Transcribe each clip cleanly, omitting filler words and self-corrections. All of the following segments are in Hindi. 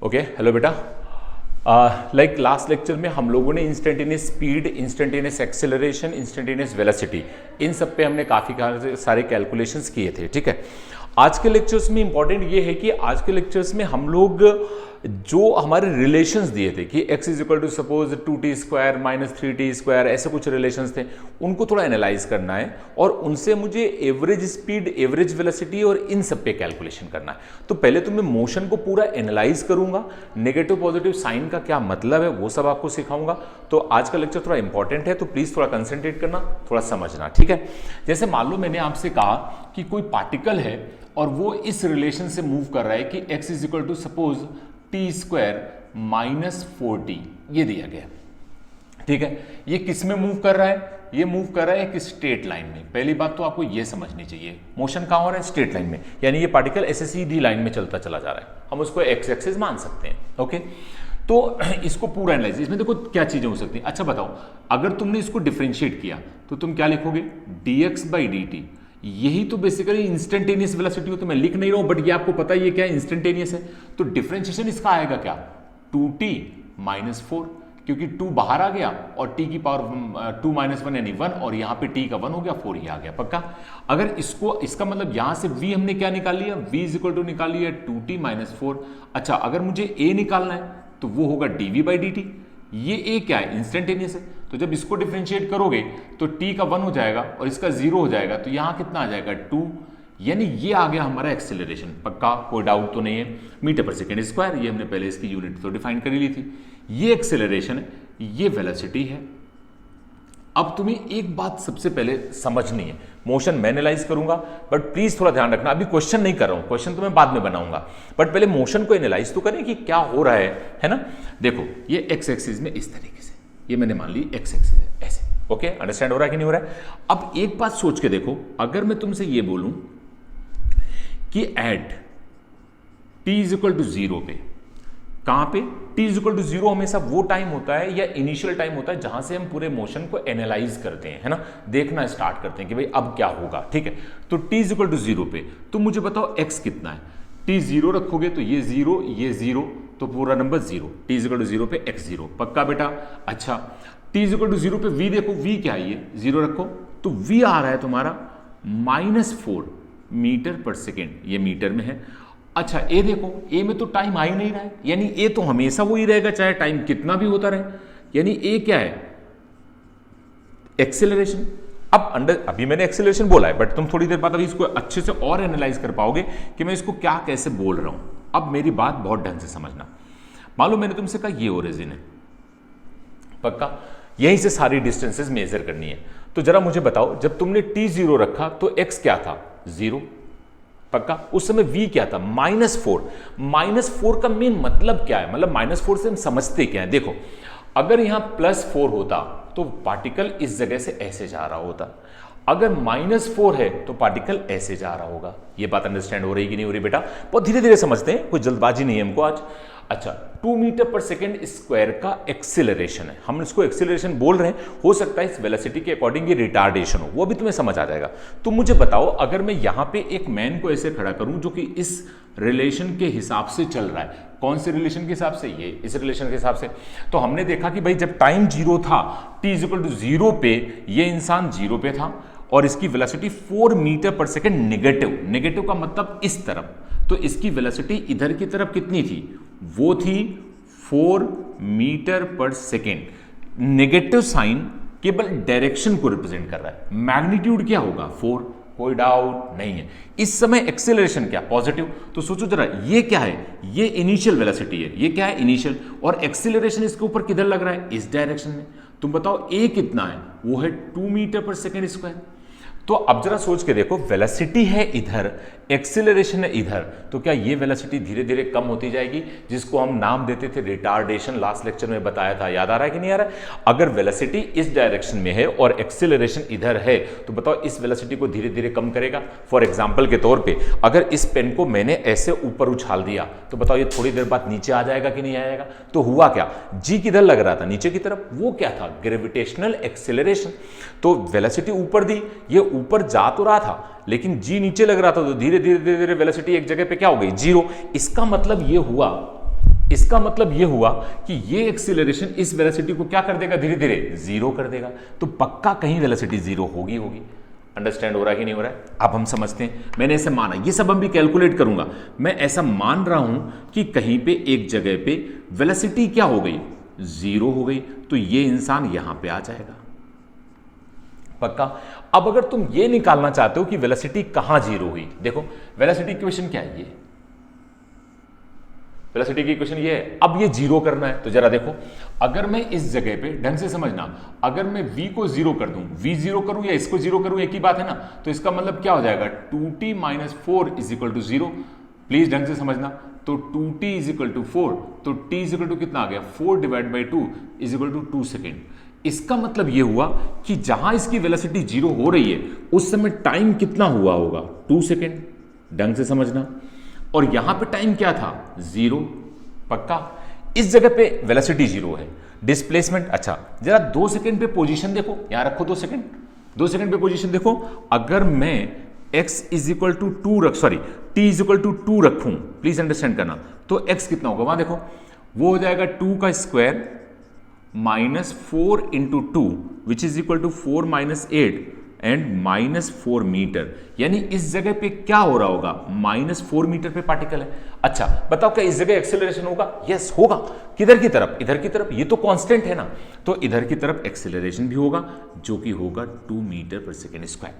ओके हेलो बेटा। लाइक लास्ट लेक्चर में हम लोगों ने instantaneous speed, instantaneous acceleration, instantaneous velocity, इन सब पे हमने काफ़ी सारे कैलकुलेशंस किए थे। ठीक है, आज के लेक्चर्स में इंपॉर्टेंट ये है कि आज के लेक्चर्स में हम लोग जो हमारे रिलेशंस दिए थे कि x is equal to suppose 2t square minus 3t square, ऐसे कुछ रिलेशंस थे, उनको थोड़ा एनालाइज करना है और उनसे मुझे एवरेज स्पीड, एवरेज वेलोसिटी और इन सब पे कैलकुलेशन करना है। तो पहले तो मैं मोशन को पूरा एनालाइज करूंगा, नेगेटिव पॉजिटिव साइन का क्या मतलब है वो सब आपको सिखाऊंगा। तो आज का लेक्चर थोड़ा इंपॉर्टेंट है, तो प्लीज थोड़ा कंसंट्रेट करना, थोड़ा समझना। ठीक है, जैसे मान लो मैंने आपसे कहा कि कोई पार्टिकल है और वो इस रिलेशन से मूव कर रहा है कि x is equal to suppose T square minus 4t, ये दिया गया। ठीक है, ये किस में मूव कर रहा है? ये मूव कर रहा है एक स्ट्रेट लाइन में। पहली बात तो आपको ये समझनी चाहिए, मोशन कहां हो रहा है? स्ट्रेट लाइन में, यानी ये पार्टिकल ऐसे सीधी लाइन में चलता चला जा रहा है, हम उसको एक्स एक्सिस मान सकते हैं। ओके, तो इसको पूरा एनालाइज, इसमें देखो क्या चीजें हो सकती हैं। अच्छा बताओ, अगर तुमने इसको डिफरेंशिएट किया तो तुम क्या लिखोगे? dx by dt। यही तो बेसिकली इंस्टेंटेनियस वेलोसिटी हो। तो मैं लिख नहीं रहा हूं, बट ये आपको पता है ये क्या है, इंस्टेंटेनियस है। तो डिफरेंशिएशन इसका आएगा क्या? 2t माइनस 4, क्योंकि 2 बाहर आ गया और t की पावर 2 माइनस 1 यानी 1, और यहां पे t का 1 हो गया, 4 ही आ गया। पक्का? अगर इसको, इसका मतलब यहां से v हमने क्या निकाल लिया? v इज इक्वल टू निकाल लिया 2t माइनस 4। अच्छा, अगर मुझे a निकालना है तो वो होगा dv बाई dt। ये a क्या है? इंस्टेंटेनियस है। तो जब इसको डिफरेंशिएट करोगे तो t का 1 हो जाएगा और इसका 0 हो जाएगा, तो यहां कितना आ जाएगा? 2, यानी ये आ गया हमारा एक्सेलरेशन। पक्का? कोई डाउट तो नहीं है? मीटर पर सेकेंड स्क्वायर, ये हमने पहले इसकी यूनिट तो डिफाइन कर ली थी। ये एक्सेलरेशन है, ये वेलोसिटी है। अब तुम्हें एक बात सबसे पहले समझनी है, मोशन मैं एनालाइज करूंगा, बट प्लीज थोड़ा ध्यान रखना, अभी क्वेश्चन नहीं कर रहा हूं, क्वेश्चन तो मैं बाद में बनाऊंगा, बट पहले मोशन को एनालाइज तो करें कि क्या हो रहा है ना। देखो, ये एक्स एक्सिस में इस तरीके से, ये मैंने मान ली एक्स एक्सिस है ऐसे। ओके, अंडरस्टैंड हो रहा है कि नहीं हो रहा है? अब एक बात सोच के देखो, अगर मैं तुमसे ये बोलूं कि at t is equal to 0 पे, कहां पे? t इज इक्वल टू 0 हमेशा वो टाइम होता है या इनिशियल टाइम होता है जहां से हम पूरे मोशन को एनालाइज करते हैं, है ना, देखना स्टार्ट करते हैं कि भाई अब क्या होगा। ठीक है, तो t इज इक्वल टू 0 पे तुम मुझे बताओ x कितना है? t 0 रखोगे तो ये 0, ये 0, तो पूरा number 0। t is equal to 0 पे x 0। पक्का बेटा? अच्छा, t इज इक्वल टू 0 पे v देखो, v क्या है? ये 0 रखो, तो v आ रहा है तुम्हारा -4 मीटर पर सेकेंड, ये मीटर में है। अच्छा, ए देखो, ए में तो टाइम आ ही नहीं रहा है, यानी ए तो हमेशा वही रहेगा चाहे टाइम कितना भी होता रहे, यानी ए क्या है? एक्सेलरेशन। अब अभी मैंने एक्सेलरेशन बोला है, बट तुम थोड़ी देर बाद अभी इसको अच्छे से और एनालाइज कर पाओगे कि मैं इसको क्या कैसे बोल रहा हूं। अब मेरी बात बहुत ढंग से समझना। मान लो मैंने तुमसे कहा ये ओरिजिन है, पक्का? यहीं से सारी डिस्टेंसेस मेजर करनी है। तो जरा मुझे बताओ, जब तुमने t0 रखा तो x क्या था? 0। पक्का? उस समय v क्या था? -4। -4 का मेन मतलब क्या है? मतलब -4 से हम समझते क्या है? देखो, अगर यहां +4 होता तो पार्टिकल इस जगह से ऐसे जा रहा होता, अगर -4 है तो पार्टिकल ऐसे जा रहा होगा। ये बात अंडरस्टैंड हो रही कि नहीं हो रही बेटा? बहुत धीरे धीरे समझते हैं, कोई जल्दबाजी नहीं है हमको आज। अच्छा, 2 मीटर पर सेकेंड स्क्वायर का एक्सेलरेशन है, हम इसको एक्सेलरेशन बोल रहे हैं। हो सकता है इस वेलोसिटी के अकॉर्डिंग ये रिटार्डेशन हो, वो भी तुम्हें समझ आ जाएगा। तो मुझे बताओ, अगर मैं यहां पे एक मैन को ऐसे खड़ा करूं जो कि इस रिलेशन के हिसाब से चल रहा है, कौन से रिलेशन के हिसाब से? ये इस रिलेशन के हिसाब से। तो हमने देखा कि भाई जब टाइम 0 था, t इज इक्वल टू 0 पे, ये इंसान 0 पे था और इसकी वेलोसिटी 4 मीटर पर सेकेंड नेगेटिव, नेगेटिव का मतलब इस तरफ, तो इसकी वेलोसिटी इधर की तरफ कितनी थी? वो थी 4 मीटर पर सेकेंड। नेगेटिव साइन केवल डायरेक्शन को रिप्रेजेंट कर रहा है, मैग्नीट्यूड क्या होगा? 4। कोई डाउट नहीं है। इस समय एक्सेलरेशन क्या? पॉजिटिव। तो सोचो जरा, ये क्या है? ये इनिशियल वेलोसिटी है, ये क्या है? इनिशियल, और एक्सेलरेशन इसके ऊपर किधर लग रहा है? इस डायरेक्शन में। तुम बताओ a कितना है? वो है 2 मीटर पर सेकेंड स्क्वायर। तो अब जरा सोच के देखो, वेलोसिटी है इधर, एक्सेलरेशन है इधर, तो क्या ये वेलोसिटी धीरे धीरे कम होती जाएगी, जिसको हम नाम देते थे रिटार्डेशन? लास्ट लेक्चर में बताया था, याद आ रहा है कि नहीं आ रहा है? अगर वेलोसिटी इस डायरेक्शन में है और एक्सेलरेशन इधर है, तो बताओ इस वेलोसिटी को धीरे धीरे कम करेगा। फॉर एग्जांपल के तौर पे, अगर इस पेन को मैंने ऐसे ऊपर उछाल दिया, तो बताओ ये थोड़ी देर बाद नीचे आ जाएगा कि नहीं आएगा? तो हुआ क्या? जी किधर लग रहा था? नीचे की तरफ। वो क्या था? Gravitational acceleration. तो वेलोसिटी ऊपर दी, ये ऊपर जा तो रहा था, लेकिन जी नीचे लग रहा था, तो धीरे धीरे वेलोसिटी एक जगह पे क्या हो गई? 0। इसका मतलब ये हुआ इसका मतलब यह हुआ कि ये एक्सीलरेशन इस वेलोसिटी को क्या कर देगा, धीरे धीरे जीरो कर देगा। तो पक्का कहीं वेलोसिटी जीरो होगी। अंडरस्टैंड हो रहा है कि नहीं हो रहा है? अब हम समझते हैं। मैंने ऐसे माना, ये सब हम भी कैलकुलेट करूंगा। मैं ऐसा मान रहा हूं कि कहीं पे एक जगह पे वेलोसिटी क्या हो गई, जीरो हो गई, तो ये इंसान यहां पे आ जाएगा। पक्का। अब अगर तुम ये निकालना चाहते हो कि वेलोसिटी कहां जीरो हुई, देखो वेलोसिटी इक्वेशन क्या है, ये वेलोसिटी की इक्वेशन ये है। अब ये जीरो करना है, तो जरा देखो, अगर मैं इस जगह पे ढंग से समझना, अगर मैं v को जीरो कर दूं, v जीरो करूं या इसको जीरो करूं, एक ही बात है ना। तो इसका मतलब क्या हो जाएगा, 2t - 4 = 0। प्लीज ढंग से समझना। तो 2t = 4, तो t = कितना आ गया, 4/2 = 2 सेकेंड। इसका मतलब यह हुआ कि जहां इसकी वेलोसिटी जीरो हो रही है उस समय टाइम कितना हुआ होगा, 2 सेकेंड। ढंग से समझना। और यहां पे टाइम क्या था, जीरो। पक्का। इस जगह पे वेलोसिटी जीरो है, डिस्प्लेसमेंट। अच्छा जरा 2 सेकेंड पे पोजीशन देखो, यहां रखो 2 सेकेंड, 2 सेकेंड पे पोजीशन देखो। अगर मैं x = 2 रख, सॉरी t = 2 रखूं, प्लीज अंडरस्टैंड करना, तो x कितना होगा, वहां देखो वो हो जाएगा 2 का square -4 × 2 which is equal to 4 - 8 and -4 meter. यानी इस जगह पे क्या हो रहा होगा, -4 मीटर पे पार्टिकल है। अच्छा बताओ क्या इस जगह एक्सेलरेशन होगा? यस होगा। किधर की तरफ, इधर की तरफ, ये तो कांस्टेंट है ना, तो इधर की तरफ एक्सेलरेशन भी होगा जो कि होगा 2 मीटर/सेकेंड²।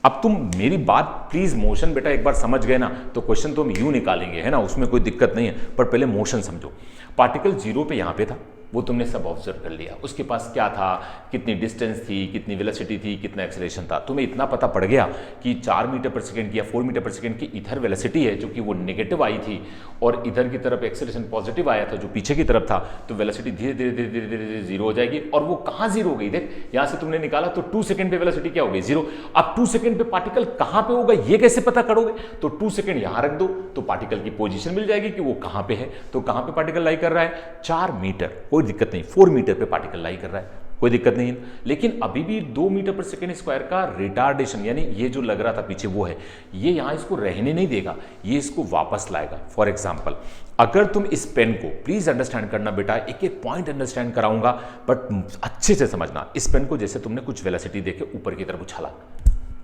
अब तुम मेरी बात प्लीज, मोशन बेटा एक बार समझ गए ना तो क्वेश्चन तो हम यूं निकालेंगे, है ना, उसमें कोई दिक्कत नहीं है, पर पहले मोशन समझो। पार्टिकल जीरो पे यहां पे था, वो तुमने सब ऑब्जर्व कर लिया। उसके पास क्या था, कितनी डिस्टेंस थी, कितनी वेलोसिटी थी, कितना एक्सेलरेशन था, तुम्हें इतना पता पड़ गया कि 4 मीटर/सेकेंड की या 4 मीटर/सेकेंड की इधर वेलोसिटी है जो कि वो नेगेटिव आई थी, और इधर की तरफ एक्सेलरेशन पॉजिटिव आया था जो पीछे की तरफ था। तो वेलोसिटी धीरे धीरे धीरे धीरे धीरे धीरे जीरो हो जाएगी। और वो कहां जीरो हो गई, देख यहां से तुमने निकाला तो 2 सेकेंड पे वेलोसिटी क्या हो गई, जीरो। अब 2 सेकेंड पे पार्टिकल कहां पे होगा ये कैसे पता करोगे, तो 2 सेकेंड यहां रख दो तो पार्टिकल की पोजीशन मिल जाएगी कि वो कहां पे है। तो कहां पे पार्टिकल लाई कर रहा है, 4 मीटर, कोई दिक्कत नहीं, 4 मीटर पे पार्टिकल लाई कर रहा है, कोई दिक्कत नहीं है। लेकिन अभी भी 2 मीटर/सेकेंड² का रिटार्डेशन, यानी ये जो लग रहा था पीछे वो है, ये यहां इसको रहने नहीं देगा, ये इसको वापस लाएगा। फॉर एग्जाम्पल अगर तुम इस पेन को, प्लीज अंडरस्टैंड करना बेटा, एक एक पॉइंट अंडरस्टैंड कराऊंगा बट अच्छे से समझना। इस पेन को जैसे तुमने कुछ वेलोसिटी देके ऊपर की तरफ उछाला,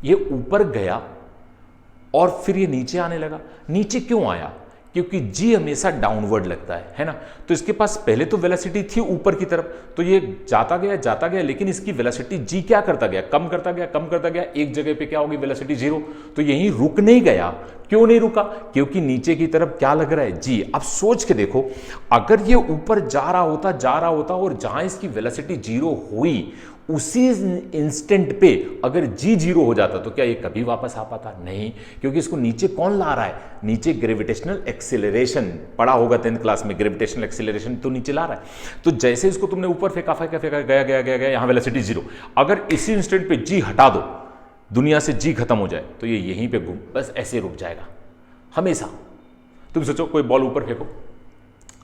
ये ऊपर गया और फिर ये नीचे आने लगा। नीचे क्यों आया, क्योंकि जी हमेशा डाउनवर्ड लगता है ना। तो इसके पास पहले तो वेलोसिटी थी ऊपर की तरफ, तो ये जाता गया, लेकिन इसकी वेलोसिटी जी क्या करता गया, कम करता गया। एक जगह पे क्या होगी, वेलोसिटी जीरो। तो यहीं रुक नहीं गया। क्यों नहीं रुका, क्योंकि नीचे की तरफ क्या लग रहा है, जी। अब सोच के देखो, अगर ये ऊपर जा रहा होता और जहां इसकी वेलोसिटी जीरो हुई उसी इंस्टेंट पे अगर जी जीरो हो जाता तो क्या ये कभी वापस आ पाता, नहीं, क्योंकि इसको नीचे कौन ला रहा है, नीचे ग्रेविटेशनल एक्सेलरेशन। पढ़ा होगा 10th क्लास में, ग्रेविटेशनल एक्सेलरेशन तो नीचे ला रहा है। तो जैसे इसको तुमने ऊपर फेंका गया, यहां वेलोसिटी जीरो। अगर इसी इंस्टेंट पे जी हटा दो, दुनिया से जी खत्म हो जाए, तो ये यहीं पे घूम बस ऐसे रुक जाएगा हमेशा। तुम सोचो कोई बॉल ऊपर फेंको,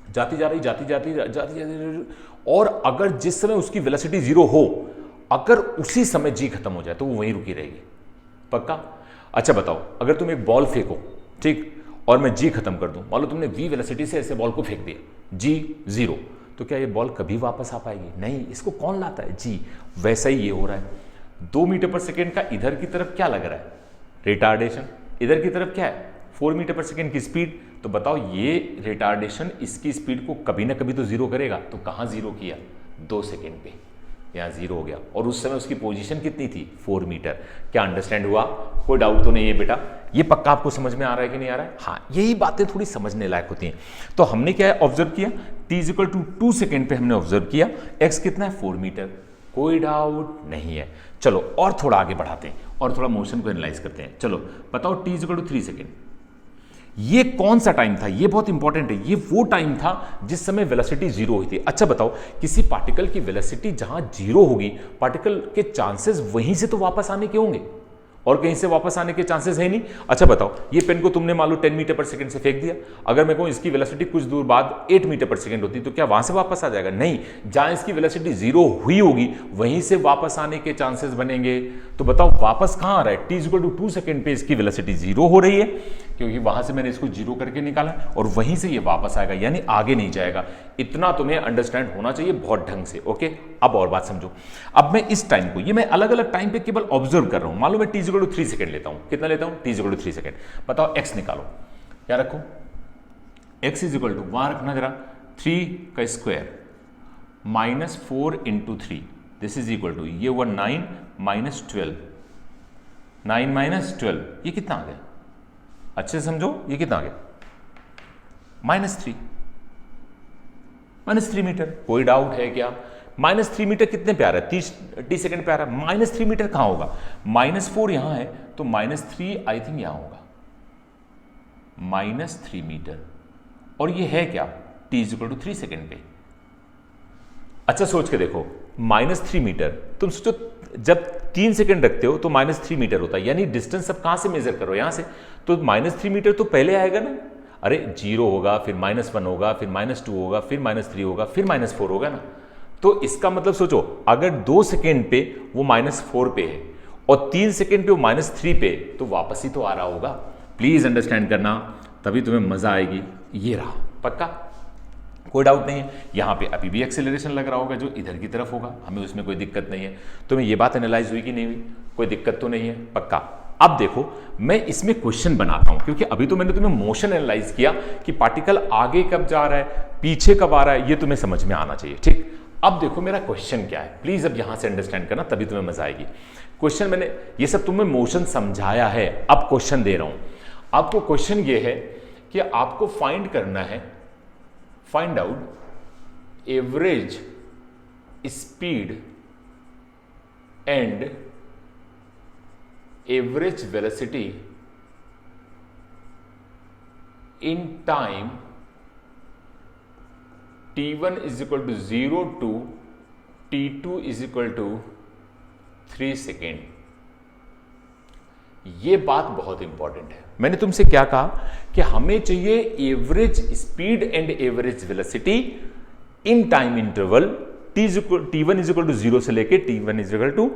जाती जा रही, और अगर जिस समय उसकी वेलोसिटी जीरो हो, अगर उसी समय जी खत्म हो जाए तो वो वहीं रुकी रहेगी। पक्का। अच्छा बताओ, अगर तुम एक बॉल फेंको, ठीक, और मैं जी खत्म कर दूं, मान लो तुमने v वेलोसिटी से ऐसे बॉल को फेंक दिया, जी जीरो, तो क्या ये बॉल कभी वापस आ पाएगी, नहीं। इसको कौन लाता है, जी। वैसा ही ये हो रहा है। 2 मीटर/सेकेंड का इधर की तरफ क्या लग रहा है, रिटार्डेशन। इधर की तरफ क्या है, 4 मीटर/सेकेंड की स्पीड। तो बताओ ये रिटार्डेशन इसकी स्पीड को कभी ना कभी तो जीरो करेगा। तो कहां जीरो किया, 2 सेकेंड पे, यहां जीरो हो गया। और उस समय उसकी पोजीशन कितनी थी, 4 मीटर। क्या अंडरस्टैंड हुआ, कोई डाउट तो नहीं है बेटा? ये पक्का आपको समझ में आ रहा है कि नहीं आ रहा है? हाँ, यही बातें थोड़ी समझने लायक होती हैं। तो हमने क्या ऑब्जर्व किया, t = 2 सेकेंड पे हमने ऑब्जर्व किया, x कितना है, 4 मीटर, कोई डाउट नहीं है। चलो और थोड़ा आगे बढ़ाते हैं और थोड़ा मोशन को एनालाइज करते हैं। चलो बताओ, t = 3 सेकेंड, ये कौन सा टाइम था, ये बहुत इंपॉर्टेंट है। ये वो टाइम था जिस समय वेलोसिटी जीरो हुई थी। अच्छा बताओ, किसी पार्टिकल की वेलोसिटी जहां जीरो होगी, पार्टिकल के चांसेस वहीं से तो वापस आने के होंगे, और कहीं से वापस आने के चांसेस है नहीं। अच्छा बताओ, ये पेन को तुमने मान लो 10 मीटर/सेकेंड से फेंक दिया, अगर मैं कहूं इसकी वेलोसिटी कुछ दूर बाद 8 मीटर/सेकेंड होती तो क्या वहां से वापस आ जाएगा, नहीं। जहां इसकी वेलोसिटी जीरो हुई होगी वहीं से वापस आने के चांसेस बनेंगे। तो बताओ वापस कहां आ रहा है, t = 2 सेकेंड पे इसकी वेलोसिटी जीरो हो रही है, क्योंकि वहां से मैंने इसको 0 करके निकाला और वहीं से ये वापस आएगा, यानी आगे नहीं जाएगा। इतना तुम्हें अंडरस्टैंड होना चाहिए बहुत ढंग से। ओके, अब और बात समझो। अब मैं इस टाइम को, ये मैं अलग अलग टाइम पे केवल ऑब्जर्व कर रहा हूं। मान लो मैं t 3 सेकेंड लेता हूं। कितना लेता हूं? t 3 second. बताओ x निकालो। क्या रखो? x इज इक्वल टू, वहां रखना जरा, 3 का square -4 into 3, this is equal to, ये हुआ 9 माइनस 12, 9 माइनस 12, ये कितना आ गया? अच्छे से समझो, ये कितना आ गया? -3, -3 मीटर। कोई डाउट है क्या? -3 मीटर कितने पे आ रहा है? 30 सेकेंड पे आ रहा है। -3 मीटर कहां होगा? -4 यहां है, तो -3 आई थिंक यहां होगा, -3 मीटर। और ये है क्या? t is equal to 3 second पे। अच्छा सोच के देखो, -3 मीटर, तुम सोचो जब 3 सेकेंड रखते हो तो -3 मीटर होता है, यानी डिस्टेंस अब कहां से मेजर करो? यहां से। तो -3 मीटर तो पहले आएगा ना। अरे 0 होगा, फिर -1 होगा, फिर -2 होगा, फिर -3 होगा, फिर -4 होगा ना। तो इसका मतलब सोचो, अगर 2 सेकेंड पे वो -4 पे है और 3 सेकेंड पे वो -3 पे, तो वापस ही तो आ रहा होगा। प्लीज अंडरस्टैंड करना, तभी तुम्हें मजा आएगी। ये रहा, पक्का? कोई डाउट नहीं है। यहां पे अभी भी एक्सेलरेशन लग रहा होगा जो इधर की तरफ होगा, हमें उसमें कोई दिक्कत नहीं है। तुम्हें ये बात एनालाइज हुई कि नहीं हुई? कोई दिक्कत तो नहीं है, पक्का? अब देखो, मैं इसमें क्वेश्चन बनाता हूं, क्योंकि अभी तो मैंने तुम्हें मोशन एनालाइज किया कि पार्टिकल आगे कब जा रहा है, पीछे कब आ रहा है, ये तुम्हें समझ में आना चाहिए, ठीक? अब देखो मेरा क्वेश्चन क्या है, प्लीज अब यहां से अंडरस्टैंड करना, तभी तुम्हें मजा आएगी। क्वेश्चन मैंने ये सब तुम्हें मोशन समझाया है, अब क्वेश्चन दे रहा हूं। आपको क्वेश्चन ये है कि आपको फाइंड करना है, find out average speed and average velocity in time t1 is equal to 0 to t2 is equal to 3 second. ये बात बहुत इंपॉर्टेंट है। मैंने तुमसे क्या कहा कि हमें चाहिए average speed and average velocity in time interval t1 is equal to 0 से लेके t1 is equal to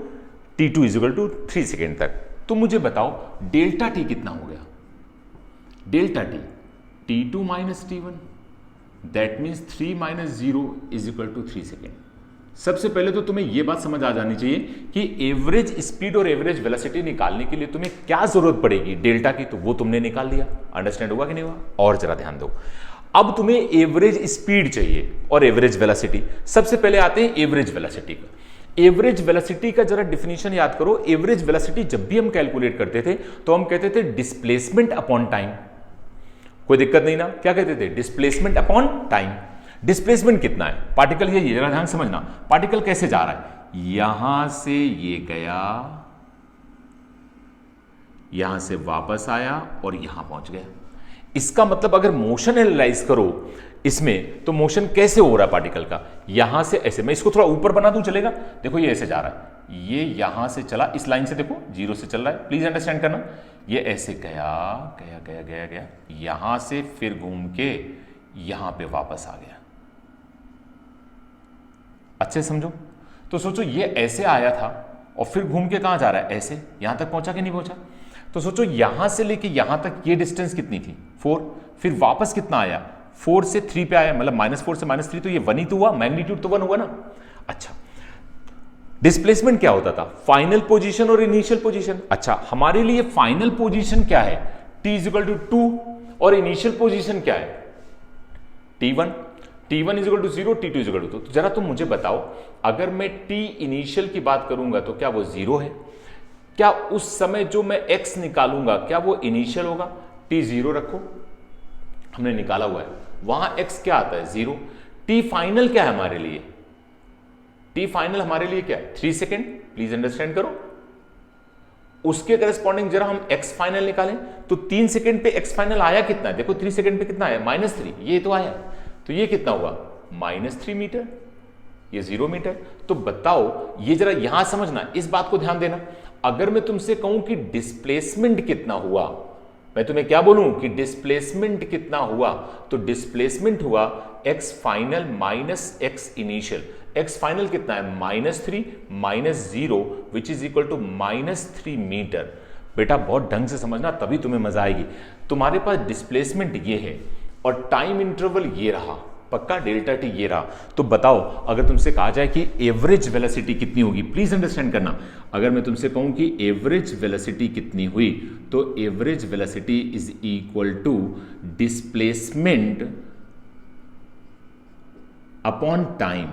t2 is equal to 3 second तक। तो मुझे बताओ डेल्टा t कितना हो गया? Delta t t2 minus t1, that means 3 minus 0 is equal to 3 second. सबसे पहले तो तुम्हें यह बात समझ आ जानी चाहिए कि एवरेज स्पीड और एवरेज वेलोसिटी निकालने के लिए तुम्हें क्या जरूरत पड़ेगी? डेल्टा की, तो वो तुमने निकाल लिया। अंडरस्टैंड हुआ कि नहीं हुआ? और जरा ध्यान दो, अब तुम्हें एवरेज स्पीड चाहिए और एवरेज वेलोसिटी। सबसे पहले आते हैं एवरेज वेलोसिटी का। एवरेज वेलोसिटी का जरा डिफिनीशन याद करो। एवरेज वेलोसिटी जब भी हम कैलकुलेट करते थे तो हम कहते थे डिस्प्लेसमेंट अपॉन टाइम। कोई दिक्कत नहीं ना? क्या कहते थे? Displacement upon time. डिस्प्लेसमेंट कितना है पार्टिकल? ये जरा ध्यान समझना, पार्टिकल कैसे जा रहा है? यहां से ये गया, यहां से वापस आया और यहां पहुंच गया। इसका मतलब अगर मोशन एनालाइज करो इसमें, तो मोशन कैसे हो रहा है पार्टिकल का? यहां से ऐसे, मैं इसको थोड़ा ऊपर बना दूं, चलेगा? देखो ये ऐसे जा रहा है, ये यहां से चला, इस लाइन से देखो 0 से चल रहा है, प्लीज अंडरस्टैंड करना। ये ऐसे गया गया गया गया गया, यहां से फिर घूम के यहां पे वापस आ गया। अच्छे समझो। तो सोचो ये ऐसे आया था और फिर घूम के कहां जा रहा है? ऐसे, यहां तक पहुंचा कि नहीं पहुंचा? तो सोचो यहां से लेके यहां तक ये डिस्टेंस कितनी थी? 4। फिर वापस कितना आया? 4 से 3 पे आया, मतलब -4 से -3, तो ये 1 ही तो हुआ, मैग्नीट्यूड तो 1 हुआ ना। अच्छा, डिस्प्लेसमेंट क्या होता था? फाइनल पोजीशन और इनिशियल पोजीशन। अच्छा, हमारे लिए फाइनल पोजीशन क्या है? t इज इक्वल टू 2 और इनिशियल पोजीशन क्या है? t1 is equal to 0, t2 is equal to 2। तो जरा तुम मुझे बताओ, अगर मैं t इनिशियल की बात करूंगा तो क्या वो 0 है? क्या उस समय जो मैं x निकालूंगा क्या वो इनिशियल होगा? t 0 रखो, हमने निकाला हुआ है, वहां x क्या आता है? 0। t फाइनल क्या है हमारे लिए? t फाइनल हमारे लिए क्या है? 3 सेकेंड। प्लीज अंडरस्टैंड करो। उसके करस्पॉन्डिंग जरा हम x फाइनल निकालें, तो 3 सेकेंड पे x फाइनल आया कितना है? देखो 3 सेकेंड पे कितना आया? -3, ये तो आया। तो ये कितना हुआ? -3 मीटर, ये 0 मीटर। तो बताओ, ये जरा यहां समझना, इस बात को ध्यान देना। अगर मैं तुमसे कहूं कि डिस्प्लेसमेंट कितना हुआ, मैं तुम्हें क्या बोलूं कि डिस्प्लेसमेंट कितना हुआ, तो डिस्प्लेसमेंट हुआ x final minus x initial. x final कितना है? -3 -0 which is equal to -3 meter. बेटा बहुत ढंग से समझना, तभी तुम्हें मजा आएगी। तुम्हारे पास डिस्प्लेसमेंट ये है और टाइम इंटरवल ये रहा, पक्का डेल्टा टी ये रहा। तो बताओ अगर तुमसे कहा जाए कि एवरेज वेलोसिटी कितनी होगी, प्लीज अंडरस्टैंड करना, अगर मैं तुमसे कहूं कि एवरेज वेलोसिटी कितनी हुई, तो average velocity is equal to displacement upon time.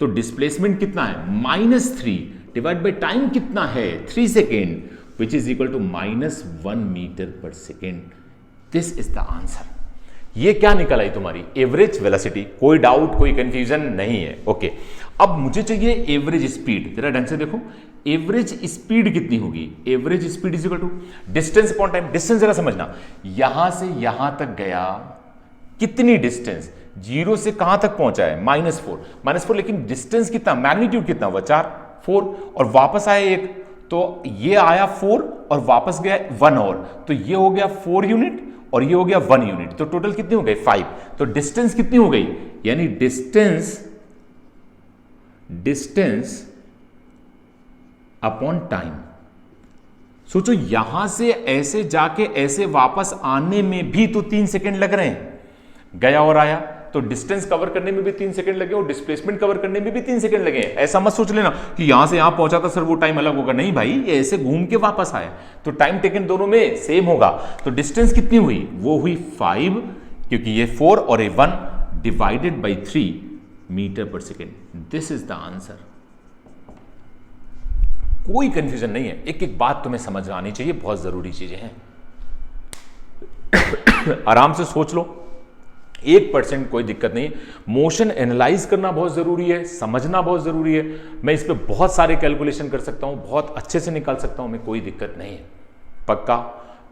तो डिस्प्लेसमेंट कितना है -3 डिवाइड बाई टाइम कितना है 3 second, which is equal to -1 metre पर second. This is the answer. ये क्या निकल आई तुम्हारी एवरेज वेलोसिटी, कोई डाउट कोई कंफ्यूजन नहीं है। ओके, अब मुझे चाहिए एवरेज स्पीड। जरा ढंग से देखो, एवरेज स्पीड कितनी होगी, average speed is equal to distance upon time. Distance जरा समझना, यहां से यहां तक गया कितनी डिस्टेंस, 0 से कहां तक पहुंचा है -4, लेकिन डिस्टेंस कितना, मैग्नीट्यूड कितना हुआ 4 और वापस आया 1, तो ये आया 4 और वापस गया 1 और, तो ये हो गया 4 यूनिट और ये हो गया 1 यूनिट, तो टोटल कितनी हो गई 5। तो डिस्टेंस कितनी हो गई, यानी डिस्टेंस अपॉन टाइम। सोचो यहां से ऐसे जाके ऐसे वापस आने में भी तो 3 सेकेंड लग रहे हैं, गया और आया, तो डिस्टेंस कवर करने में भी 3 सेकंड लगे और डिस्प्लेसमेंट कवर करने में भी 3 सेकंड लगे। ऐसा मत सोच लेना कि यहां से यहां पहुंचा था सर वो टाइम अलग होगा, नहीं भाई, ये ऐसे घूम के वापस आया, तो टाइम टेकन दोनों में सेम होगा। तो डिस्टेंस कितनी हुई, वो हुई 5, क्योंकि ये 4 और ये 1 डिवाइडेड बाई 3 मीटर पर second. This is the answer. कोई कंफ्यूजन नहीं है, एक एक बात तुम्हें समझ आनी चाहिए, बहुत जरूरी चीजें हैं। आराम से सोच लो, 1% कोई दिक्कत नहीं। मोशन एनालाइज करना बहुत जरूरी है, समझना बहुत जरूरी है। मैं इस पे बहुत सारे कैलकुलेशन कर सकता हूं, बहुत अच्छे से निकाल सकता हूं, मैं कोई दिक्कत नहीं है। पक्का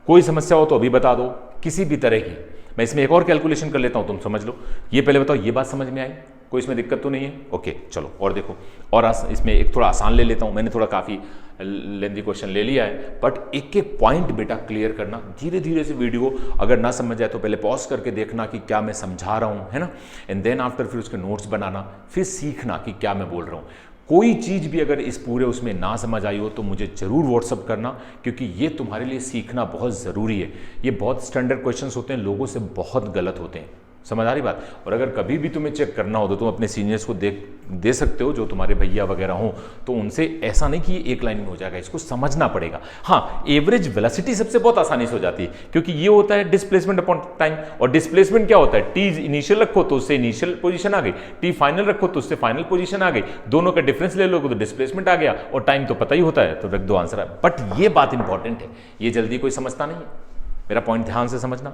कोई समस्या हो तो अभी बता दो, किसी भी तरह की। मैं इसमें एक और कैलकुलेशन कर लेता हूं, तुम समझ लो। ये पहले बताओ, ये बात समझ में आई, कोई इसमें दिक्कत तो नहीं है? ओके चलो और देखो, और इसमें एक थोड़ा आसान ले लेता हूं। मैंने थोड़ा काफी लेंथी क्वेश्चन ले लिया है, बट एक एक पॉइंट बेटा क्लियर करना, धीरे धीरे से वीडियो अगर ना समझ आए तो पहले पॉज करके देखना कि क्या मैं समझा रहा हूं, है ना, एंड देन आफ्टर फिर उसके नोट्स बनाना, फिर सीखना कि क्या मैं बोल रहा हूं। कोई चीज भी अगर इस पूरे उसमें ना समझ आई हो तो मुझे जरूर व्हाट्सअप करना, क्योंकि ये तुम्हारे लिए सीखना बहुत जरूरी है। ये बहुत स्टैंडर्ड क्वेश्चंस होते हैं, लोगों से बहुत गलत होते हैं, समझ आ रही बात। और अगर कभी भी तुम्हें चेक करना हो तो तुम अपने सीनियर्स को दे सकते हो, जो तुम्हारे भैया वगैरह हो, तो उनसे ऐसा नहीं कि एक लाइन में हो जाएगा, इसको समझना पड़ेगा। हाँ, एवरेज वेलोसिटी सबसे बहुत आसानी से हो जाती है, क्योंकि ये होता है डिस्प्लेसमेंट अपॉन टाइम। और डिस्प्लेसमेंट क्या होता है, टी इनिशियल रखो तो उससे इनिशियल पोजीशन आ गई, टी फाइनल रखो तो उससे फाइनल पोजीशन आ गई, दोनों का डिफरेंस ले लो तो डिस्प्लेसमेंट आ गया, और टाइम तो पता ही होता है, तो रख दो आंसर। बट ये बात इंपॉर्टेंट है, ये जल्दी कोई समझता नहीं है, मेरा पॉइंट ध्यान से समझना।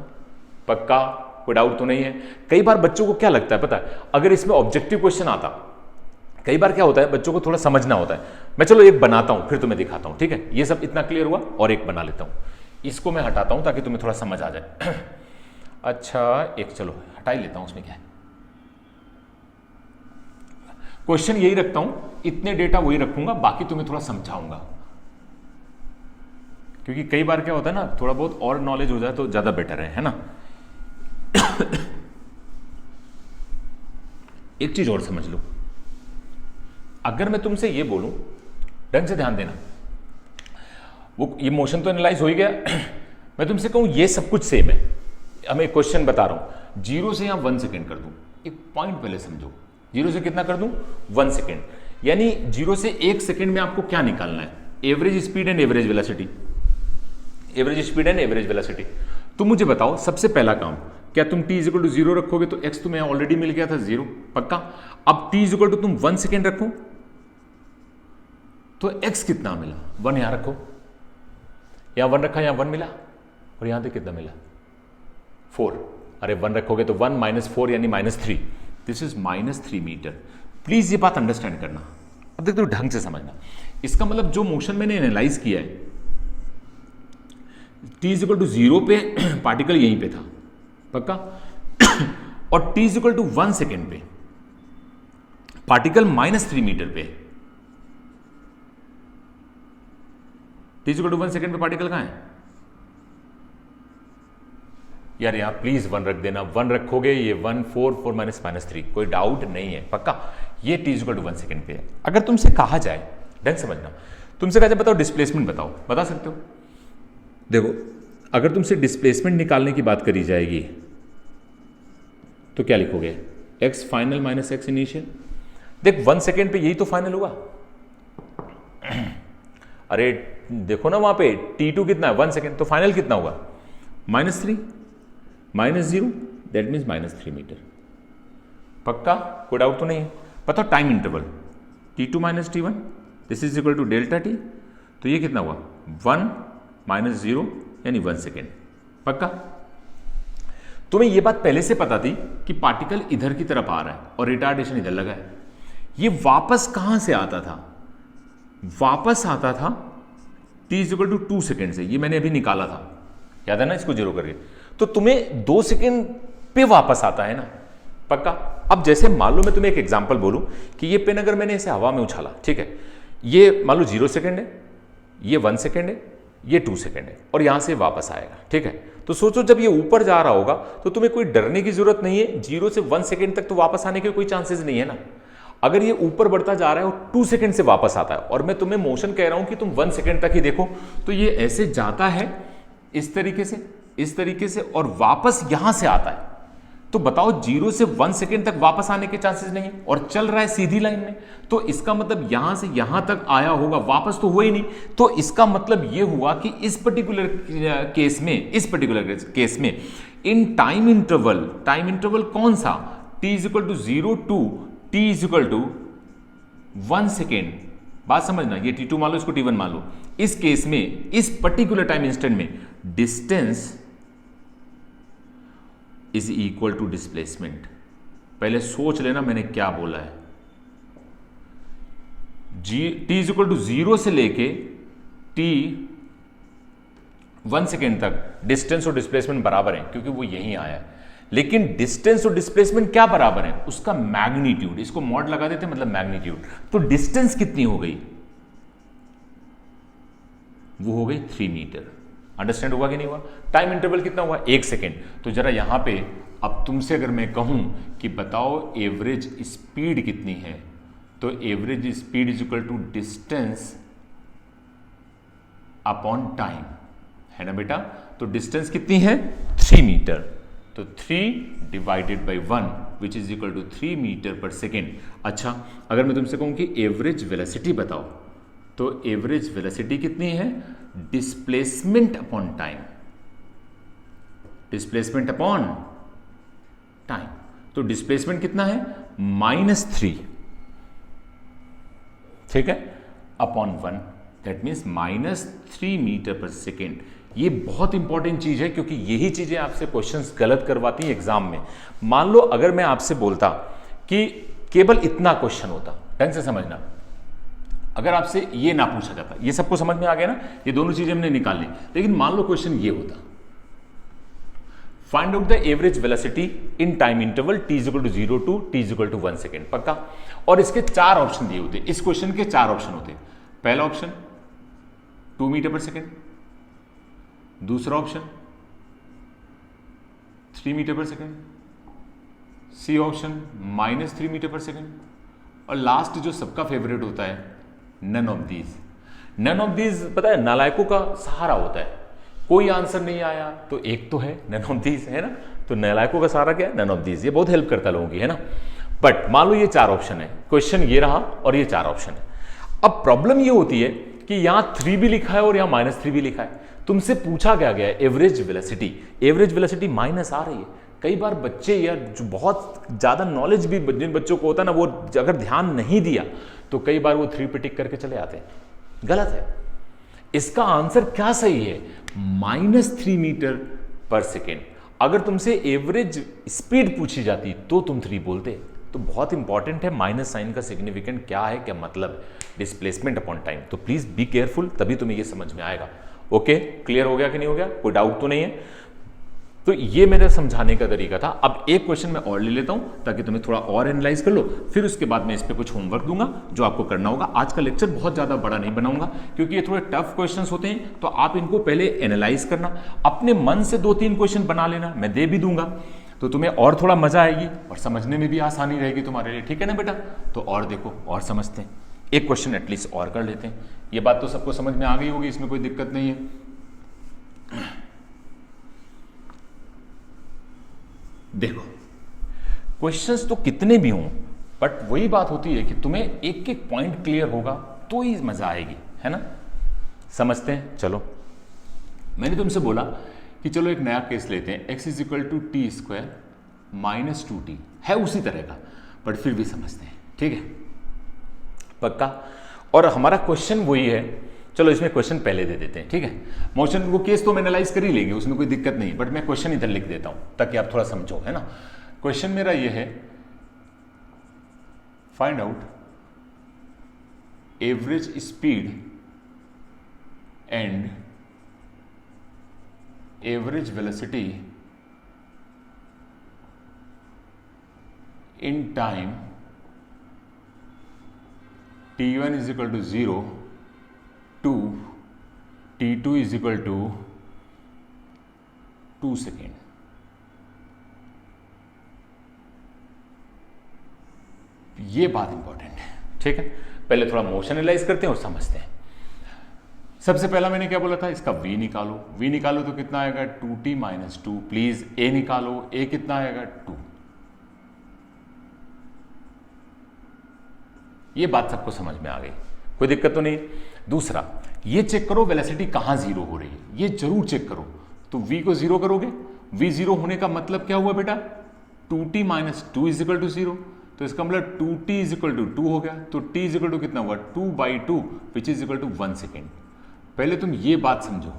पक्का कोई डाउट तो नहीं है? कई बार बच्चों को क्या लगता है पता है, अगर इसमें ऑब्जेक्टिव क्वेश्चन आता, कई बार क्या होता है बच्चों को थोड़ा समझना होता है। मैं चलो एक बनाता हूं फिर तुम्हें दिखाता हूं, ठीक है? ये सब इतना क्लियर हुआ, और एक बना लेता हूं, इसको मैं हटाता हूं ताकि तुम्हें थोड़ा समझ आ जाए। अच्छा एक चलो हटा ही लेता हूं, उसमें क्या है। क्वेश्चन यही रखता हूं, इतने डेटा वही रखूंगा, बाकी तुम्हें थोड़ा समझाऊंगा, क्योंकि कई बार क्या होता है ना, थोड़ा बहुत और नॉलेज हो जाए तो ज्यादा बेटर है ना। एक चीज और समझ लो, अगर मैं तुमसे ये बोलूं, ढंग से ध्यान देना, वो ये मोशन तो एनालाइज हो ही गया, मैं तुमसे कहूं ये सब कुछ सेम है, हमें एक क्वेश्चन बता रहा हूं, 0 से यहां 1 सेकेंड कर दूं, एक पॉइंट पहले समझो, 0 से कितना कर दूं 1 सेकेंड, यानी 0 से 1 सेकेंड में आपको क्या निकालना है, average speed and average velocity, average speed and average velocity. तो मुझे बताओ सबसे पहला काम, क्या तुम t इक्वल टू 0 रखोगे तो x तुम्हें ऑलरेडी मिल गया था 0, पक्का। अब t इक्वल टू तुम 1 सेकेंड रखो तो x कितना मिला, 1 यहां रखो, यहां 1 रखा, यहां 1 मिला, और यहां पे कितना मिला 4। अरे 1 रखोगे तो 1 माइनस 4 यानी -3, दिस इज -3 मीटर। प्लीज ये बात अंडरस्टैंड करना, अब देखो ढंग से समझना। इसका मतलब जो मोशन मैंने एनालाइज किया है, t इक्वल टू 0 पे पार्टिकल यहीं पे था, पक्का, और t इक्वल टू 1 सेकेंड पे पार्टिकल -3 मीटर पे, t इक्वल टू 1 सेकेंड पे पार्टिकल कहां है यार, यहां प्लीज 1 रख देना, 1 रखोगे ये 1 4 4 -3, कोई डाउट नहीं है, पक्का। ये t इक्वल टू 1 सेकेंड पे है। अगर तुमसे कहा जाए, ढंग समझना, तुमसे कहा जाए बताओ डिस्प्लेसमेंट बताओ, बता सकते हो? देखो अगर तुमसे डिस्प्लेसमेंट निकालने की बात करी जाएगी तो क्या लिखोगे? x final minus x initial. देख 1 सेकेंड पे यही तो फाइनल होगा। अरे देखो ना वहां पे t2 कितना है 1 सेकेंड, तो फाइनल कितना होगा? -3 -0 दैट मीन्स -3 मीटर। पक्का? कोई डाउट तो नहीं है? पता time interval t2 minus t1 this is equal to delta t, तो ये कितना हुआ 1 -0 यानी 1 सेकेंड। पक्का? तुम्हें यह बात पहले से पता थी कि पार्टिकल इधर की तरफ आ रहा है और रिटार्डेशन इधर लगा है। ये वापस कहां से आता था? वापस आता था t is equal to 2 second से। ये मैंने अभी निकाला था, याद है ना इसको जीरो करके। तो तुम्हें 2 सेकेंड पे वापस आता है ना। पक्का? अब जैसे मान लो मैं तुम्हें एक एग्जांपल बोलूं कि ये पेन अगर मैंने इसे हवा में उछाला, ठीक है, ये मान लो 0 सेकेंड है, ये 1 सेकेंड है, ये 2 सेकेंड है और यहां से वापस आएगा। ठीक है, तो सोचो जब ये ऊपर जा रहा होगा तो तुम्हें कोई डरने की जरूरत नहीं है। 0 से 1 सेकेंड तक तो वापस आने के कोई चांसेस नहीं है ना। अगर ये ऊपर बढ़ता जा रहा है और 2 सेकेंड से वापस आता है और मैं तुम्हें मोशन कह रहा हूं कि तुम 1 सेकेंड तक ही देखो, तो ये ऐसे जाता है इस तरीके से, इस तरीके से और वापस यहां से आता है। तो बताओ 0 से 1 सेकेंड तक वापस आने के चांसेस नहीं और चल रहा है सीधी लाइन में, तो इसका मतलब यहां से यहां तक आया होगा, वापस तो हुआ ही नहीं। तो इसका मतलब यह हुआ कि इस पर्टिकुलर केस में इन टाइम इंटरवल कौन सा? t is equal to 0 to t is equal to 1 second. बात समझना, ये t2 मान लो, इसको t1 मान लो। इस केस में इस पर्टिकुलर टाइम इंस्टेंट में distance is equal to displacement. पहले सोच लेना मैंने क्या बोला है। t इज इक्वल टू 0 से लेके t 1 सेकेंड तक डिस्टेंस और डिस्प्लेसमेंट बराबर है क्योंकि वो यहीं आया है। लेकिन डिस्टेंस और डिस्प्लेसमेंट क्या बराबर है? उसका मैग्नीट्यूड। इसको मॉड लगा देते मतलब मैग्नीट्यूड। तो डिस्टेंस कितनी हो गई? वो हो गई 3 मीटर। अंडरस्टैंड हुआ कि नहीं हुआ? टाइम इंटरवल कितना हुआ? 1 सेकेंड। तो जरा यहां पे अब तुमसे अगर मैं कहूं कि बताओ एवरेज स्पीड कितनी है, तो average speed is equal to distance upon time, है ना बेटा? तो डिस्टेंस कितनी है? 3 मीटर। तो 3 divided by 1 which is equal to 3 meter पर सेकेंड। अच्छा, अगर मैं तुमसे कहूं कि एवरेज वेलोसिटी बताओ, तो एवरेज वेलोसिटी कितनी है? Displacement upon time, displacement upon time. तो डिस्प्लेसमेंट कितना है? -3, ठीक है, अपॉन 1 दैट मीन्स -3 मीटर पर सेकेंड। ये बहुत इंपॉर्टेंट चीज है क्योंकि यही चीजें आपसे क्वेश्चंस गलत करवाती हैं एग्जाम में। मान लो अगर मैं आपसे बोलता कि केवल इतना क्वेश्चन होता, ढंग से समझना, अगर आपसे ये ना पूछा जाता, ये सबको समझ में आ गया ना, ये दोनों चीजें हमने निकाल ली, लेकिन मान लो क्वेश्चन ये होता, find out the average velocity in time interval t is equal to 0 to t is equal to 1 second. पक्का? और इसके 4 ऑप्शन दिए होते, इस क्वेश्चन के 4 ऑप्शन होते। पहला ऑप्शन 2 मीटर पर सेकेंड, दूसरा ऑप्शन 3 मीटर पर सेकेंड, सी ऑप्शन -3 मीटर पर सेकेंड, और लास्ट जो सबका फेवरेट होता है none of these. None of these पता है नालायकों का सहारा होता है। कोई आंसर नहीं आया तो एक तो है नन ऑफ दीज, है ना? तो नालायकों का सहारा क्या है? None of these. ये बहुत हेल्प करता है लोगों की, है ना? बट मान लो ये 4 ऑप्शन है, क्वेश्चन ये रहा और ये 4 ऑप्शन है। अब प्रॉब्लम ये होती है कि यहां 3 भी लिखा है और यहां -3 भी लिखा है। तुमसे पूछा क्या गया है? Average velocity. Average velocity minus आ रही है। कई बार बच्चे या जो बहुत ज्यादा नॉलेज भी जिन बच्चों को होता है ना, वो अगर ध्यान नहीं दिया तो कई बार वो 3 पे टिक करके चले आते हैं। गलत है। इसका आंसर क्या सही है? -3 मीटर पर सेकेंड। अगर तुमसे एवरेज स्पीड पूछी जाती तो तुम 3 बोलते। तो बहुत इंपॉर्टेंट है माइनस साइन का सिग्निफिकेंट क्या है, क्या मतलब, डिस्प्लेसमेंट अपॉन टाइम। तो प्लीज बी केयरफुल, तभी तुम्हें ये समझ में आएगा। ओके, क्लियर हो गया कि नहीं हो गया? कोई डाउट तो नहीं है? तो ये मेरा समझाने का तरीका था। अब एक क्वेश्चन मैं और ले लेता हूं ताकि तुम्हें थोड़ा और एनालाइज कर लो, फिर उसके बाद मैं इस पे कुछ होमवर्क दूंगा जो आपको करना होगा। आज का लेक्चर बहुत ज्यादा बड़ा नहीं बनाऊंगा क्योंकि ये थोड़े टफ क्वेश्चंस होते हैं, तो आप इनको पहले एनालाइज करना, अपने मन से 2-3 क्वेश्चन बना लेना, मैं दे भी दूंगा, तो तुम्हें और थोड़ा मजा आएगी और समझने में भी आसानी रहेगी तुम्हारे लिए। ठीक है ना बेटा? तो और देखो और समझते हैं एक क्वेश्चन एटलीस्ट और कर लेते हैं। ये बात तो सबको समझ में आ गई होगी, इसमें कोई दिक्कत नहीं है। देखो क्वेश्चंस तो कितने भी हों, बट वही बात होती है कि तुम्हें एक एक पॉइंट क्लियर होगा तो ही मजा आएगी, है ना। समझते हैं, चलो। मैंने तुमसे बोला कि चलो एक नया केस लेते हैं, x is equal to T square minus 2t, है उसी तरह का, बट फिर भी समझते हैं, ठीक है, पक्का। और हमारा क्वेश्चन वही है, चलो इसमें क्वेश्चन पहले दे देते हैं, ठीक है। मोशन को केस तो हम एनालाइज कर ही लेंगे, उसमें कोई दिक्कत नहीं, बट मैं क्वेश्चन इधर लिख देता हूं ताकि आप थोड़ा समझो, है ना। क्वेश्चन मेरा ये है, find out average speed and average velocity in time t1 is equal to 0 to t2 is equal to 2 second. ये बात इंपॉर्टेंट है, ठीक है। पहले थोड़ा मोशन एनालाइज करते हैं और समझते हैं। सबसे पहला मैंने क्या बोला था, इसका v निकालो। v निकालो तो कितना आएगा 2t माइनस 2। प्लीज a निकालो, a कितना आएगा 2। ये बात सबको समझ में आ गई, कोई दिक्कत तो नहीं। दूसरा ये चेक करो वेलोसिटी कहां जीरो हो रही है, ये जरूर चेक करो। तो v को जीरो करोगे, v जीरो होने का मतलब क्या हुआ बेटा, 2t minus 2 is equal to 0। तो इसका मतलब 2t इज इक्वल टू 2 हो गया। तो t इज इक्वल टू कितना हुआ, 2/2 which is equal to 1 second. पहले तुम ये बात समझो,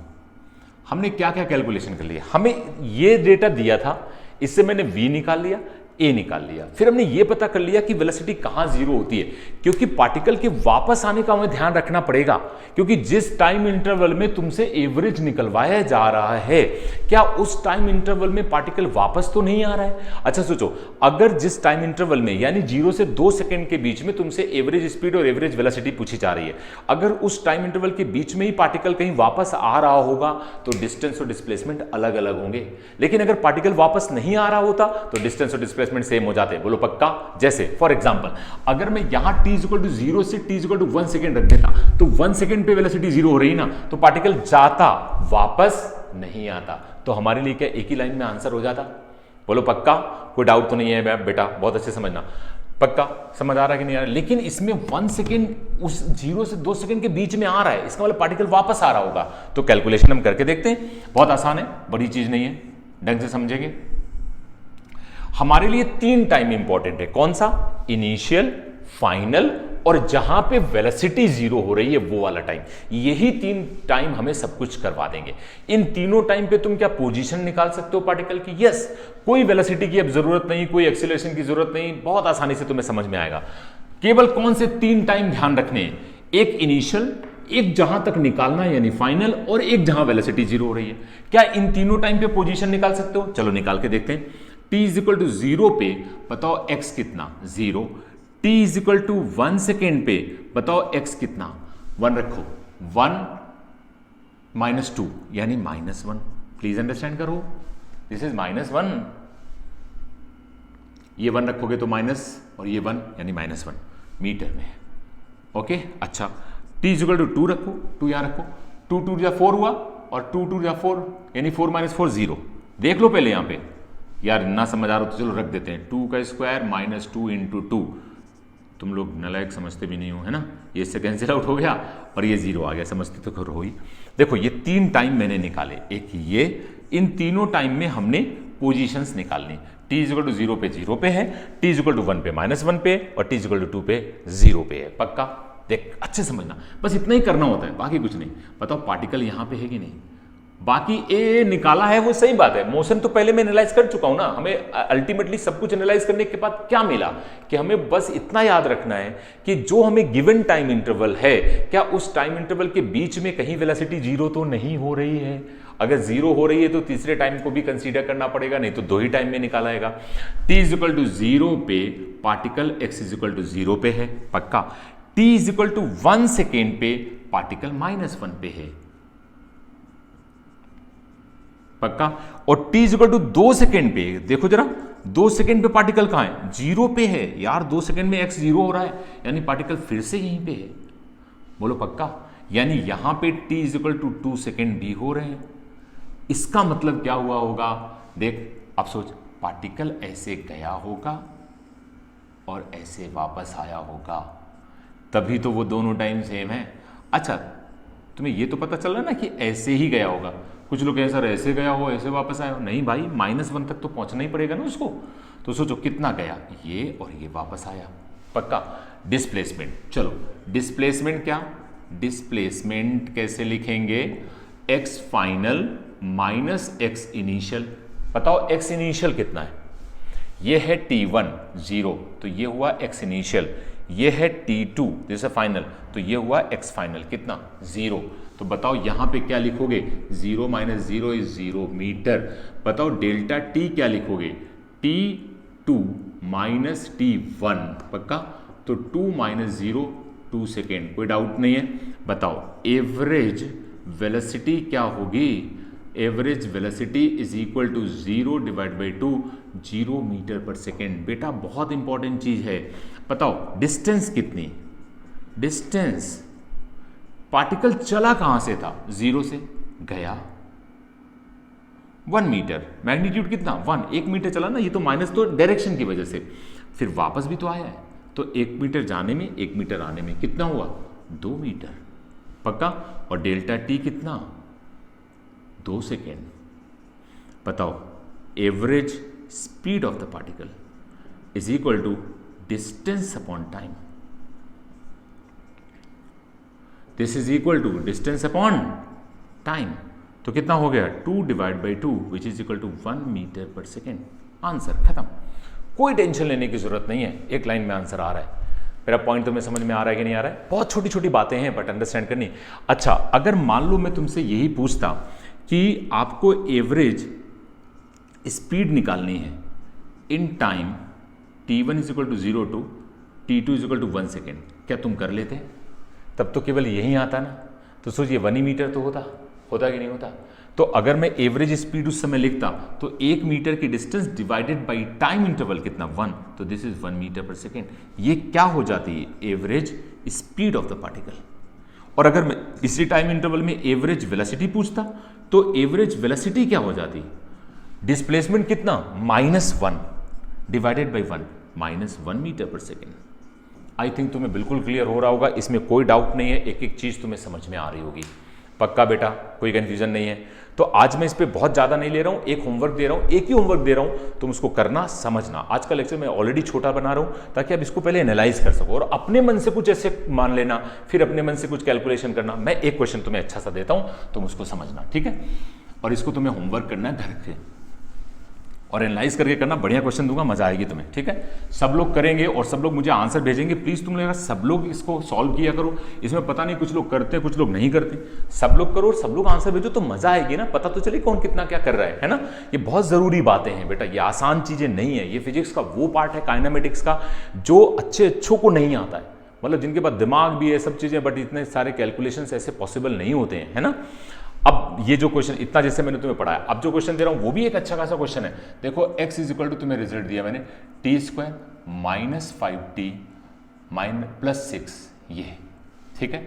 हमने क्या क्या कैलकुलेशन कर लिया। हमें ये डेटा दिया था, इससे मैंने v निकाल लिया, a निकाल लिया। फिर हमने ये पता कर लिया कि वेलोसिटी कहां जीरो होती है, क्योंकि पार्टिकल के वापस आने का हमें ध्यान रखना पड़ेगा। क्योंकि जिस टाइम इंटरवल में तुमसे एवरेज निकलवाया जा रहा है, क्या उस टाइम इंटरवल में पार्टिकल वापस तो नहीं आ रहा है। अच्छा सोचो, अगर जिस टाइम इंटरवल में यानी 0 से 2 सेकेंड के बीच में तुमसे एवरेज स्पीड और एवरेज वेलोसिटी पूछी जा रही है, अगर उस टाइम इंटरवल के बीच में ही पार्टिकल कहीं वापस आ रहा होगा तो डिस्टेंस और डिस्प्लेसमेंट अलग अलग होंगे। लेकिन अगर पार्टिकल वापस नहीं आ रहा होता तो डिस्टेंस और डिस्प्लेसमेंट सेम हो जाते हैं। बोलो पक्का। जैसे फॉर एग्जांपल, अगर मैं यहां t इक्वल टू 0 से t इक्वल टू 1 सेकेंड रख देता तो 1 सेकेंड पे वेलोसिटी 0 हो रही ना, तो पार्टिकल जाता, वापस नहीं आता। तो हमारे लिए क्या एक ही लाइन में आंसर हो जाता। बोलो पक्का, कोई डाउट तो नहीं है बेटा, बहुत अच्छे समझना। पक्का समझ आ रहा है कि नहीं आ रहा। लेकिन इसमें 1 सेकेंड उस 0 से 2 सेकेंड के बीच में आ रहा है, इसका मतलब पार्टिकल वापस आ रहा होगा। तो कैलकुलेशन हम करके देखते हैं, बहुत आसान है, बड़ी चीज नहीं है, ढंग से समझेंगे। हमारे लिए 3 टाइम इंपॉर्टेंट है। कौन सा, इनिशियल, फाइनल और जहां पे वेलोसिटी 0 हो रही है वो वाला टाइम। यही 3 टाइम हमें सब कुछ करवा देंगे। इन तीनों टाइम पे तुम क्या पोजीशन निकाल सकते हो पार्टिकल की। यस, कोई वेलोसिटी की अब जरूरत नहीं, कोई एक्सीलरेशन की जरूरत नहीं, बहुत आसानी से तुम्हें समझ में आएगा। केवल कौन से 3 टाइम ध्यान रखने हैं, एक इनिशियल, एक जहां तक निकालना है यानी फाइनल, और एक जहां वेलोसिटी 0 हो रही है। क्या इन तीनों टाइम पे पोजीशन निकाल सकते हो। चलो निकाल के देखते हैं। t इज इक्वल टू 0 पे बताओ x कितना, 0। t is equal to 1 second पे बताओ x कितना, 1 रखो, 1 माइनस 2 यानी -1। प्लीज अंडरस्टैंड करो, दिस इज -1। ये 1 रखोगे तो माइनस, और ये 1 यानी -1 मीटर में। ओके, अच्छा t इज इक्वल टू 2 रखो, 2 यहां रखो, 2 2 या 4 हुआ, और 2 2 या 4 यानी 4 माइनस 4 0। देख लो पहले यहां पे, यार ना समझ आ रहा तो चलो रख देते हैं, 2 का स्क्वायर माइनस 2 इंटू 2। तुम लोग नालायक समझते भी नहीं हो, है ना। ये इससे कैंसिल आउट हो गया और ये 0 आ गया, समझते तो करो ही। देखो ये 3 टाइम मैंने निकाले, एक ये, इन तीनों टाइम में हमने पोजीशंस निकालनी। t इक्वल टू 0 पे 0 पे है, t इक्वल टू 1 पे -1 पे, और t इक्वल टू 2 पे 0 पे है। पक्का, देख अच्छे समझना, बस इतना ही करना होता है, बाकी कुछ नहीं। बताओ पार्टिकल यहां पे है कि नहीं। बाकी ए निकाला है वो सही बात है, मोशन तो पहले मैं एनालाइज कर चुका हूं ना। हमें अल्टीमेटली सब कुछ एनालाइज करने के बाद क्या मिला कि हमें बस इतना याद रखना है कि जो हमें गिवन टाइम इंटरवल है, क्या उस टाइम इंटरवल के बीच में कहीं वेलोसिटी 0 तो नहीं हो रही है। अगर 0 हो रही है तो तीसरे टाइम को भी कंसीडर करना पड़ेगा, नहीं तो 2 ही टाइम में निकाला आएगा। t इज इक्वल टू 0 पे particle x is equal to 0 पे है, पक्का। t is equal to 1 second पे पार्टिकल -1 पे है, पक्का। और t इक्वल टू 2 सेकेंड पे, देखो जरा 2 सेकेंड पे पार्टिकल कहाँ है? 0 पे है यार, 2 सेकेंड में x 0 हो रहा है, यानी पार्टिकल फिर से यहीं पे है। बोलो पक्का? यानी यहां पे t = 2 सेकेंड भी हो रहे हैं। इसका मतलब क्या हुआ होगा? देख अब सोच, पार्टिकल ऐसे गया होगा और ऐसे वापस आया होगा, तभी तो वो दोनों टाइम सेम है। अच्छा, तुम्हें ये तो पता चल रहा है ना कि ऐसे ही गया होगा। कुछ लोग सर ऐसे गया हो ऐसे वापस आया हो, नहीं भाई, -1 तक तो पहुंचना ही पड़ेगा ना उसको। तो सोचो कितना गया, ये और ये वापस आया। पक्का? डिस्प्लेसमेंट, चलो डिस्प्लेसमेंट क्या? डिस्प्लेसमेंट कैसे लिखेंगे? x final minus x initial. बताओ x इनिशियल कितना है? ये है t1 0, तो ये हुआ x इनिशियल। ये है t2 जैसे फाइनल, तो ये हुआ x फाइनल कितना? 0। तो बताओ यहां पे क्या लिखोगे? 0 - 0 = 0 मीटर। बताओ डेल्टा t क्या लिखोगे? t2 - t1। पक्का? तो 2 - 0 2 सेकेंड, कोई डाउट नहीं है। बताओ एवरेज वेलोसिटी क्या होगी? एवरेज वेलोसिटी = 0 / 2, 0 मीटर पर सेकेंड। बेटा बहुत इंपॉर्टेंट चीज है। बताओ डिस्टेंस कितनी? डिस्टेंस, पार्टिकल चला कहां से था? 0 से गया 1 मीटर। मैग्नीट्यूड कितना? 1। 1 मीटर चला ना, ये तो माइनस तो डायरेक्शन की वजह से, फिर वापस भी तो आया है। तो 1 मीटर जाने में 1 मीटर आने में कितना हुआ? 2 मीटर। पक्का? और डेल्टा टी कितना? 2 सेकेंड। बताओ average speed of the particle = distance upon time. This is equal to distance upon time. तो कितना हो गया? 2 / 2 which is equal to 1 metre पर सेकेंड। आंसर खत्म, कोई टेंशन लेने की जरूरत नहीं है, एक लाइन में आंसर आ रहा है। मेरा पॉइंट तुम्हें समझ में आ रहा है कि नहीं आ रहा है? बहुत छोटी छोटी बातें हैं बट अंडरस्टैंड करनी। अच्छा, अगर मान लो मैं तुमसे यही पूछता कि आपको एवरेज स्पीड निकालनी है इन time t1 = 0 to t2 = 1 second, क्या तुम कर लेते? तब तो केवल यही आता ना। तो सोचिए 1 ही मीटर तो होता कि नहीं होता? तो अगर मैं एवरेज स्पीड उस समय लिखता तो 1 मीटर की distance divided by time interval कितना? 1। तो दिस इज 1 मीटर पर सेकेंड। ये क्या हो जाती है? Average speed of the particle. और अगर मैं इसी टाइम इंटरवल में एवरेज वेलोसिटी पूछता तो एवरेज वेलोसिटी क्या हो जाती? डिस्प्लेसमेंट कितना? -1 डिवाइडेड बाई 1, -1 मीटर पर सेकेंड। आई थिंक तुम्हें बिल्कुल क्लियर हो रहा होगा, इसमें कोई डाउट नहीं है, एक एक चीज तुम्हें समझ में आ रही होगी। पक्का बेटा? कोई कंफ्यूजन नहीं है? तो आज मैं इस पे बहुत ज्यादा नहीं ले रहा हूं, एक होमवर्क दे रहा हूं, एक ही होमवर्क दे रहा हूं, तुम उसको करना, समझना। आज का लेक्चर मैं ऑलरेडी छोटा बना रहा हूं ताकि आप इसको पहले एनालाइज कर सको और अपने मन से कुछ ऐसे मान लेना, फिर अपने मन से कुछ कैलकुलेशन करना। मैं एक क्वेश्चन तुम्हें अच्छा सा देता हूं, तुम उसको समझना, ठीक है? और इसको तुम्हें होमवर्क करना है घर पे और एनालाइज करके करना। बढ़िया क्वेश्चन दूंगा, मजा आएगी तुम्हें, ठीक है? सब लोग करेंगे और सब लोग मुझे आंसर भेजेंगे। प्लीज तुम लोग सब लोग इसको सॉल्व किया करो। इसमें पता नहीं कुछ लोग करते कुछ लोग नहीं करते, सब लोग करो और सब लोग आंसर भेजो तो मजा आएगी ना, पता तो चले कौन कितना क्या कर रहा है ना? ये बहुत जरूरी बातें हैं बेटा, ये आसान चीजें नहीं है। ये फिजिक्स का वो पार्ट है, काइनेमेटिक्स का, जो अच्छों को नहीं आता है, मतलब जिनके पास दिमाग भी है, सब चीजें, बट इतने सारे कैलकुलेशन ऐसे पॉसिबल नहीं होते हैं, है ना? अब ये जो क्वेश्चन इतना जैसे मैंने तुम्हें पढ़ाया, अब जो क्वेश्चन दे रहा हूं वो भी एक अच्छा खासा क्वेश्चन है। देखो x = तुम्हें रिजल्ट दिया मैंने t² - 5t +6, ये, ठीक है?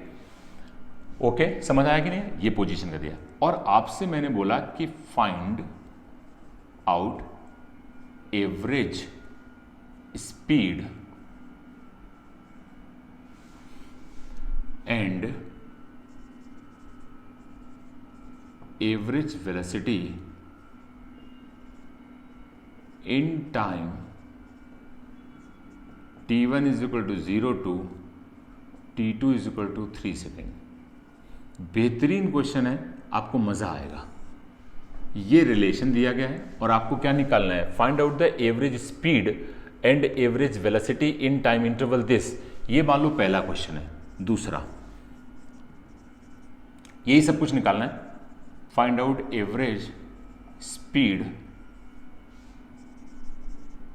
ओके, समझ आया कि नहीं? ये पोजीशन का दिया और आपसे मैंने बोला कि find out average speed and average velocity in time t1 = 0 to t2 = 3 second. बेहतरीन क्वेश्चन है, आपको मजा आएगा। ये रिलेशन दिया गया है और आपको क्या निकालना है? Find out the average speed and average velocity in time interval this. ये मान लो पहला क्वेश्चन है। दूसरा, यही सब कुछ निकालना है। Find out average speed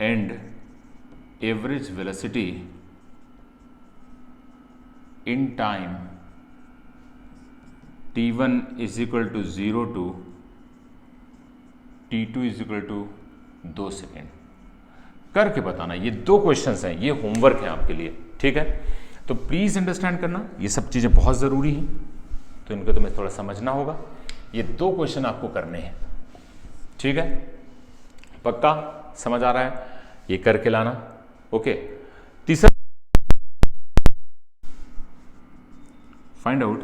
and average velocity in time t1 = 0 to t2 = 2 second. करके बताना। ये 2 क्वेश्चंस हैं, ये होमवर्क है आपके लिए, ठीक है। तो प्लीज अंडरस्टैंड करना, ये सब चीजें बहुत जरूरी हैं, तो इनको तुम्हें थोड़ा समझना होगा। ये 2 क्वेश्चन आपको करने हैं, ठीक है, पक्का समझ आ रहा है, ये करके लाना। ओके, तीसरा, find out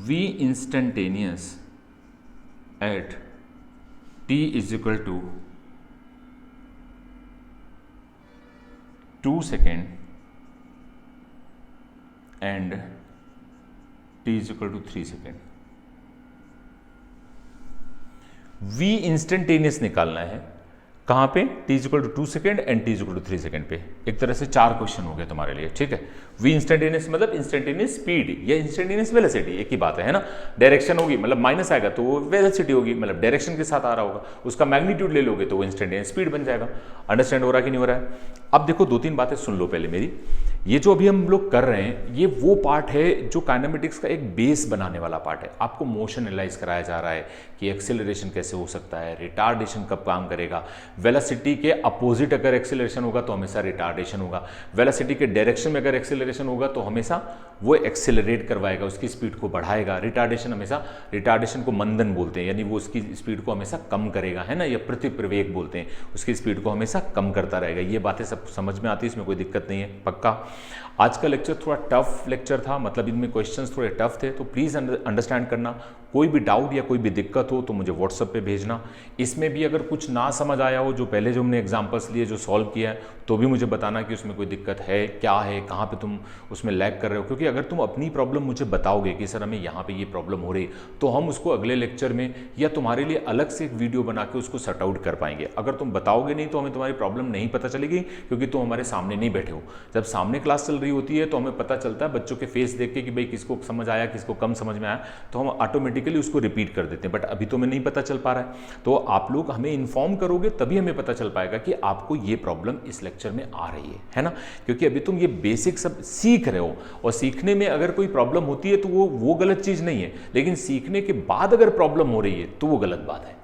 v instantaneous at t is equal to 2 second and t is equal to 3 second. v instantaneous निकालना है, कहां पे, t is equal to 2 second and t is equal to 3 second पे। एक तरह से 4 क्वेश्चन हो गए तुम्हारे लिए, ठीक है। v इंस्टेंटेनियस मतलब इंस्टेंटेनियस स्पीड या इंस्टेंटेनियस वेलोसिटी, एक ही बात है ना। डायरेक्शन होगी मतलब माइनस आएगा तो वो वेलोसिटी होगी, मतलब डायरेक्शन के साथ आ रहा होगा, उसका मैग्नीट्यूड ले लोगे तो वो इंस्टेंटेनियस स्पीड बन जाएगा। अंडरस्टैंड हो रहा है कि नहीं हो रहा है? अब देखो 2-3 बातें सुन लो पहले मेरी। ये जो अभी हम लोग कर रहे हैं, ये वो पार्ट है जो काइनेमेटिक्स का एक बेस बनाने वाला पार्ट है। आपको मोशन एनालाइज कराया जा रहा है कि एक्सेलरेशन कैसे हो सकता है, रिटार्डेशन कब काम करेगा, वेलोसिटी के अपोजिट अगर एक्सेलरेशन होगा तो हमेशा रिटार्डेशन होगा, वेलोसिटी के डायरेक्शन में अगर एक्सेलरेशन होगा तो हमेशा वो एक्सेलरेट करवाएगा, उसकी स्पीड को बढ़ाएगा। रिटार्डेशन हमेशा, रिटार्डेशन को मंदन बोलते हैं, यानी वो उसकी स्पीड को हमेशा कम करेगा, है ना, या प्रतिप्रवेग बोलते हैं, उसकी स्पीड को हमेशा कम करता रहेगा। ये बातें सब समझ में आती है, इसमें कोई दिक्कत नहीं है, पक्का। आज का लेक्चर थोड़ा टफ लेक्चर था, मतलब इनमें क्वेश्चंस थोड़े टफ थे, तो प्लीज़ अंडरस्टैंड करना। कोई भी डाउट या कोई भी दिक्कत हो तो मुझे व्हाट्सएप पे भेजना। इसमें भी अगर कुछ ना समझ आया हो, जो पहले जो हमने एग्जांपल्स लिए, जो सॉल्व किया है, तो भी मुझे बताना कि उसमें कोई दिक्कत है, क्या है, कहाँ पे तुम उसमें लैग कर रहे हो। क्योंकि अगर तुम अपनी प्रॉब्लम मुझे बताओगे कि सर हमें यहाँ पे ये प्रॉब्लम हो रही, तो हम उसको अगले लेक्चर में या तुम्हारे लिए अलग से एक वीडियो बना के उसको सॉर्ट आउट कर पाएंगे। अगर तुम बताओगे नहीं तो हमें तुम्हारी प्रॉब्लम नहीं पता चलेगी, क्योंकि तुम हमारे सामने नहीं बैठे हो। जब सामने क्लास चल रही होती है तो हमें पता चलता है बच्चों के फेस देख के कि भाई किसको समझ आया, किसको कम समझ में आया, तो हम ऑटोमेटिकली उसको रिपीट कर देते हैं। बट अभी तो हमें नहीं पता चल पा रहा है, तो आप लोग हमें इन्फॉर्म करोगे तभी हमें पता चल पाएगा कि आपको ये प्रॉब्लम इस लेक्चर में आ रही है ना। क्योंकि अभी तुम ये बेसिक सब सीख रहे हो, और सीखने में अगर कोई प्रॉब्लम होती है तो वो गलत चीज नहीं है, लेकिन सीखने के बाद अगर प्रॉब्लम हो रही है तो वो गलत बात है।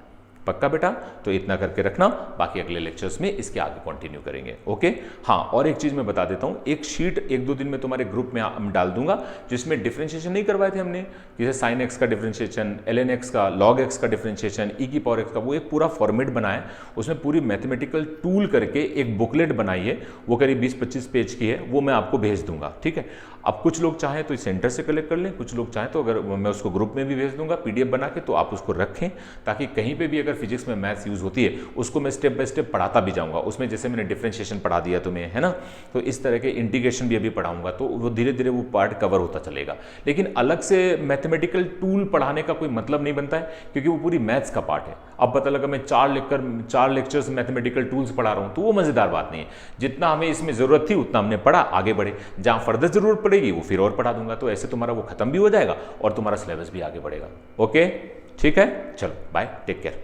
पक्का बेटा? तो इतना करके रखना, बाकी अगले लेक्चर्स में इसके आगे कंटिन्यू करेंगे। ओके, हाँ, और एक चीज मैं बता देता हूं, एक शीट 1-2 दिन में तुम्हारे ग्रुप में डाल दूंगा, जिसमें डिफरेंशिएशन नहीं करवाए थे हमने, जैसे साइन एक्स का डिफरेंशिएशन, ln x का, log x का डिफरेंशिएशन, e की पावर x का, वो एक पूरा फॉर्मेट बनाया, उसमें पूरी मैथमेटिकल टूल करके एक बुकलेट बनाई है, वो करीब 20-25 पेज की है, वो मैं आपको भेज दूंगा, ठीक है। अब कुछ लोग चाहें तो सेंटर से कलेक्ट कर लें, कुछ लोग चाहें तो अगर मैं उसको ग्रुप में भी भेज दूंगा PDF बना के, तो आप उसको रखें, ताकि कहीं पे भी अगर फिजिक्स में मैथ्स यूज होती है उसको मैं स्टेप बाय स्टेप पढ़ाता भी जाऊंगा। उसमें जैसे मैंने डिफरेंशिएशन पढ़ा दिया तुम्हें, है ना, तो इस तरह के इंटीग्रेशन भी अभी पढ़ाऊंगा, तो वो धीरे धीरे वो पार्ट कवर होता चलेगा। लेकिन अलग से मैथमेटिकल टूल पढ़ाने का कोई मतलब नहीं बनता है, क्योंकि वो पूरी मैथ्स का पार्ट है। अब पता लगा मैं 4 लेक्चर्स मैथमेटिकल टूल्स पढ़ा रहा हूँ, तो वो मजेदार बात नहीं है। जितना हमें इसमें जरूरत थी उतना हमने पढ़ा, आगे बढ़े, जहां फर्दर जरूरत पड़ेगी वो फिर और पढ़ा दूंगा, तो ऐसे तुम्हारा वो खत्म भी हो जाएगा और तुम्हारा सिलेबस भी आगे बढ़ेगा। ओके, ठीक है, चलो बाय, टेक केयर।